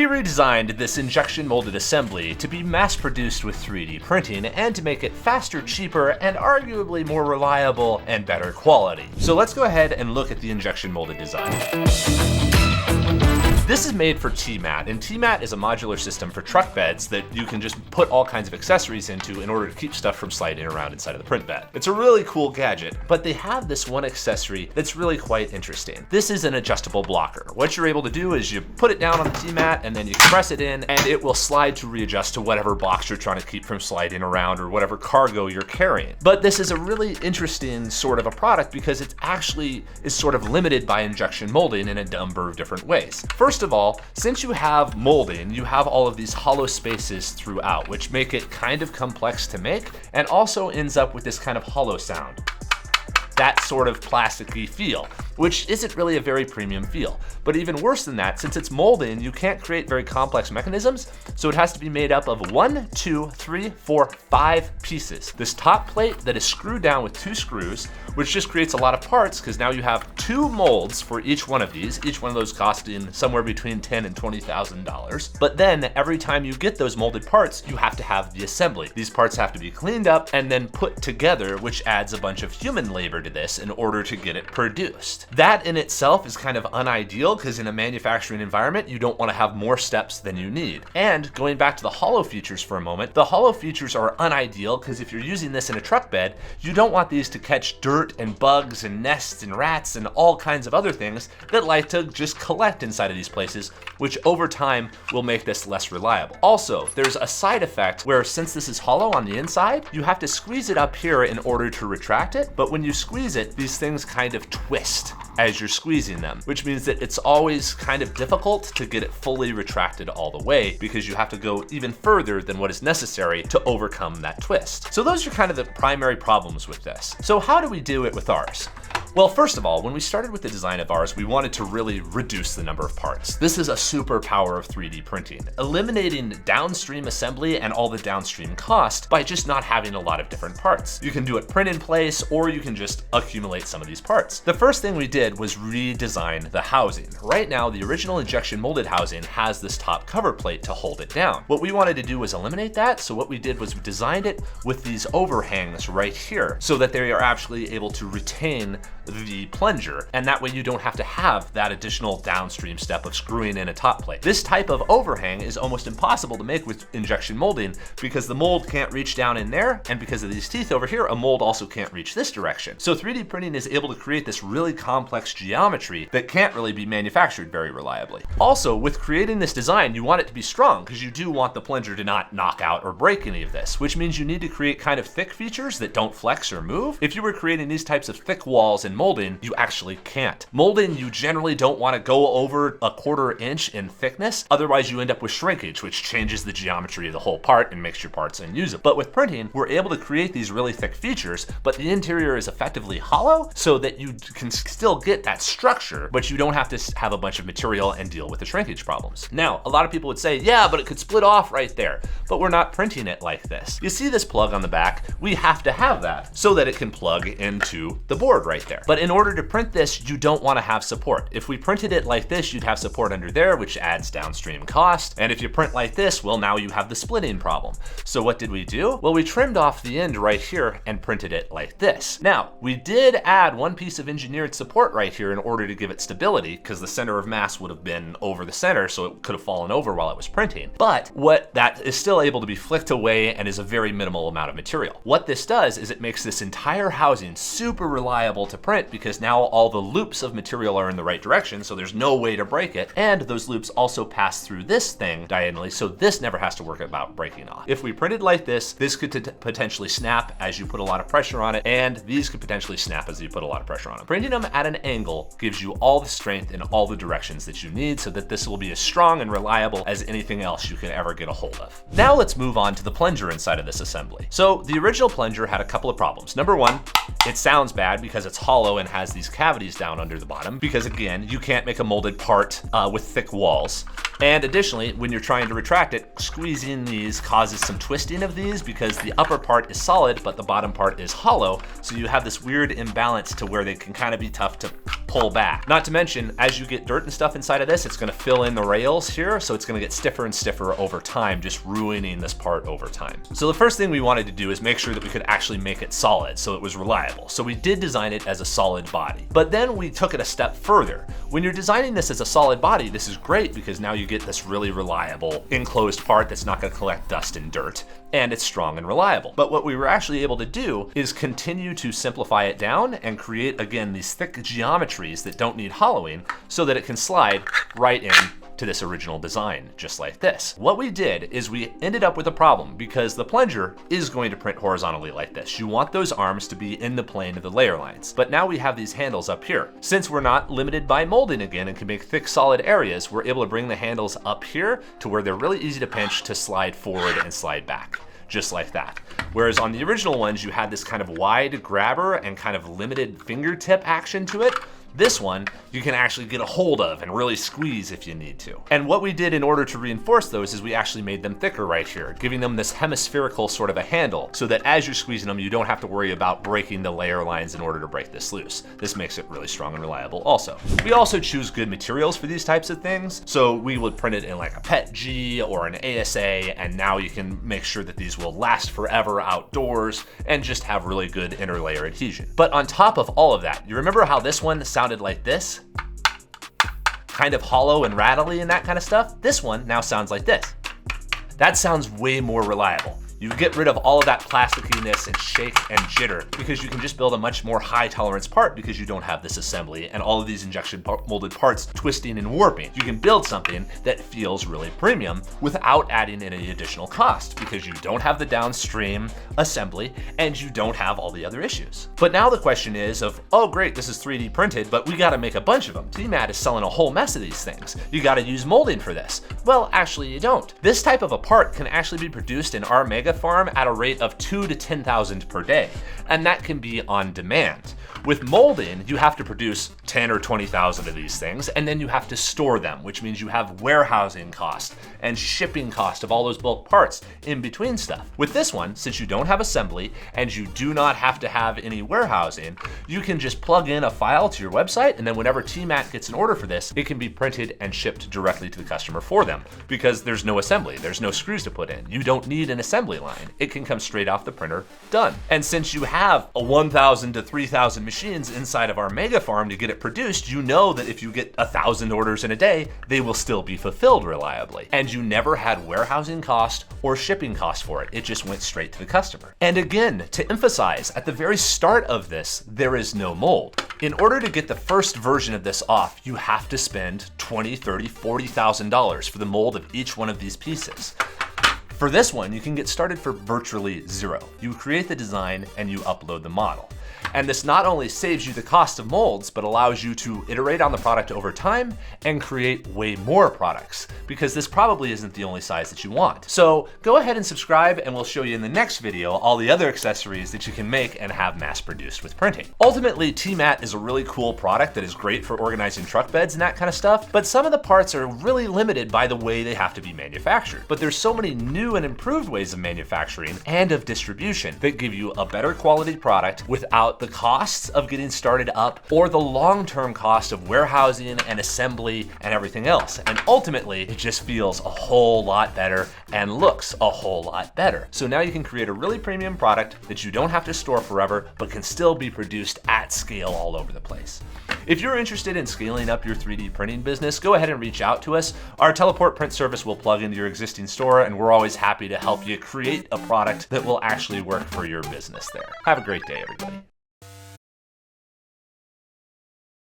redesigned this injection molded assembly to be mass produced with 3D printing and to make it faster, cheaper, and arguably more reliable and better quality. So let's go ahead and look at the injection molded design. This is made for Tmat, and Tmat is a modular system for truck beds that you can just put all kinds of accessories into in order to keep stuff from sliding around inside of the print bed. It's a really cool gadget, but they have this one accessory that's really quite interesting. This is an adjustable blocker. What you're able to do is you put it down on the Tmat and then you press it in and it will slide to readjust to whatever box you're trying to keep from sliding around or whatever cargo you're carrying. But this is a really interesting sort of a product because it actually is sort of limited by injection molding in a number of different ways. First of all, since you have molding, you have all of these hollow spaces throughout, which make it kind of complex to make and also ends up with this kind of hollow sound. That sort of plasticky feel, which isn't really a very premium feel. But even worse than that, since it's molding, you can't create very complex mechanisms, so it has to be made up of 1, 2, 3, 4, 5 pieces. This top plate that is screwed down with 2 screws, which just creates a lot of parts because now you have 2 molds for each one of these, each one of those costing somewhere between $10,000 and $20,000. But then every time you get those molded parts, you have to have the assembly. These parts have to be cleaned up and then put together, which adds a bunch of human labor to this in order to get it produced. That in itself is kind of unideal because in a manufacturing environment, you don't want to have more steps than you need. And going back to the hollow features for a moment, the hollow features are unideal because if you're using this in a truck bed, you don't want these to catch dirt and bugs and nests and rats and all kinds of other things that like to just collect inside of these places, which over time will make this less reliable. Also, there's a side effect where since this is hollow on the inside, you have to squeeze it up here in order to retract it, but when you squeeze it, these things kind of twist as you're squeezing them, which means that it's always kind of difficult to get it fully retracted all the way because you have to go even further than what is necessary to overcome that twist. So those are kind of the primary problems with this. So how do we do it with ours? Well, first of all, when we started with the design of ours, we wanted to really reduce the number of parts. This is a superpower of 3D printing, eliminating downstream assembly and all the downstream cost by just not having a lot of different parts. You can do it print in place, or you can just accumulate some of these parts. The first thing we did was redesign the housing. Right now, the original injection molded housing has this top cover plate to hold it down. What we wanted to do was eliminate that, so what we did was we designed it with these overhangs right here so that they are actually able to retain the plunger, and that way you don't have to have that additional downstream step of screwing in a top plate. This type of overhang is almost impossible to make with injection molding because the mold can't reach down in there, and because of these teeth over here, a mold also can't reach this direction. So 3D printing is able to create this really complex geometry that can't really be manufactured very reliably. Also, with creating this design, you want it to be strong because you do want the plunger to not knock out or break any of this, which means you need to create kind of thick features that don't flex or move. If you were creating these types of thick walls and molding, you actually can't. Molding, you generally don't want to go over a 1/4 inch in thickness, otherwise you end up with shrinkage, which changes the geometry of the whole part and makes your parts unusable. But with printing, we're able to create these really thick features, but the interior is effectively hollow so that you can still get that structure, but you don't have to have a bunch of material and deal with the shrinkage problems. Now, a lot of people would say, yeah, but it could split off right there, but we're not printing it like this. You see this plug on the back? We have to have that so that it can plug into the board right there. But in order to print this, you don't want to have support. If we printed it like this, you'd have support under there, which adds downstream cost. And if you print like this, well, now you have the splitting problem. So what did we do? Well, we trimmed off the end right here and printed it like this. Now, we did add one piece of engineered support right here in order to give it stability, because the center of mass would have been over the center, so it could have fallen over while it was printing. But what that is still able to be flicked away and is a very minimal amount of material. What this does is it makes this entire housing super reliable to print because now all the loops of material are in the right direction, so there's no way to break it. And those loops also pass through this thing diagonally, so this never has to work about breaking off. If we printed like this could potentially snap as you put a lot of pressure on it, and these could potentially snap as you put a lot of pressure on them. Printing them at an angle gives you all the strength in all the directions that you need so that this will be as strong and reliable as anything else you can ever get a hold of. Now let's move on to the plunger inside of this assembly. So the original plunger had a couple of problems. Number one, it sounds bad because it's hollow and has these cavities down under the bottom, because again, you can't make a molded part with thick walls. And additionally, when you're trying to retract it, squeezing these causes some twisting of these because the upper part is solid, but the bottom part is hollow. So you have this weird imbalance to where they can kind of be tough to pull back. Not to mention, as you get dirt and stuff inside of this, it's gonna fill in the rails here, so it's gonna get stiffer and stiffer over time, just ruining this part over time. So the first thing we wanted to do is make sure that we could actually make it solid so it was reliable. So we did design it as a solid body. But then we took it a step further. When you're designing this as a solid body, this is great because now you get this really reliable enclosed part that's not gonna collect dust and dirt, and it's strong and reliable. But what we were actually able to do is continue to simplify it down and create, again, these thick geometries that don't need hollowing so that it can slide right in to this original design, just like this. What we did is we ended up with a problem because the plunger is going to print horizontally like this. You want those arms to be in the plane of the layer lines. But now we have these handles up here. Since we're not limited by molding again and can make thick solid areas, we're able to bring the handles up here to where they're really easy to pinch to slide forward and slide back, just like that. Whereas on the original ones, you had this kind of wide grabber and kind of limited fingertip action to it. This one, you can actually get a hold of and really squeeze if you need to. And what we did in order to reinforce those is we actually made them thicker right here, giving them this hemispherical sort of a handle so that as you're squeezing them, you don't have to worry about breaking the layer lines in order to break this loose. This makes it really strong and reliable also. We also choose good materials for these types of things. So we would print it in like a PETG or an ASA, and now you can make sure that these will last forever outdoors and just have really good interlayer adhesion. But on top of all of that, you remember how this one sounded like this? Kind of hollow and rattly and that kind of stuff. This one now sounds like this. That sounds way more reliable. You get rid of all of that plasticiness and shake and jitter because you can just build a much more high tolerance part because you don't have this assembly and all of these injection molded parts twisting and warping. You can build something that feels really premium without adding any additional cost because you don't have the downstream assembly and you don't have all the other issues. But now the question is of, oh great, this is 3D printed, but we gotta make a bunch of them. Tmat is selling a whole mess of these things. You gotta use molding for this. Well, actually you don't. This type of a part can actually be produced in our mega farm at a rate of 2,000 to 10,000 per day, and that can be on demand. With molding, you have to produce 10 or 20,000 of these things, and then you have to store them, which means you have warehousing cost and shipping cost of all those bulk parts in between stuff. With this one, since you don't have assembly and you do not have to have any warehousing, you can just plug in a file to your website, and then whenever Tmat gets an order for this, it can be printed and shipped directly to the customer for them because there's no assembly, there's no screws to put in. You don't need an assembly line. It can come straight off the printer, done. And since you have a 1,000 to 3,000 machines inside of our mega farm to get it produced, you know that if you get 1,000 orders in a day, they will still be fulfilled reliably. And you never had warehousing cost or shipping cost for it. It just went straight to the customer. And again, to emphasize, at the very start of this, there is no mold. In order to get the first version of this off, you have to spend $20,000, $30,000, $40,000 for the mold of each one of these pieces. For this one, you can get started for virtually zero. You create the design and you upload the model. And this not only saves you the cost of molds, but allows you to iterate on the product over time and create way more products, because this probably isn't the only size that you want. So go ahead and subscribe, and we'll show you in the next video all the other accessories that you can make and have mass produced with printing. Ultimately, Tmat is a really cool product that is great for organizing truck beds and that kind of stuff, but some of the parts are really limited by the way they have to be manufactured. But there's so many new and improved ways of manufacturing and of distribution that give you a better quality product without the costs of getting started up or the long-term cost of warehousing and assembly and everything else. And ultimately, it just feels a whole lot better and looks a whole lot better. So now you can create a really premium product that you don't have to store forever, but can still be produced at scale all over the place. If you're interested in scaling up your 3D printing business, go ahead and reach out to us. Our teleport print service will plug into your existing store, and we're always happy to help you create a product that will actually work for your business there. Have a great day, everybody.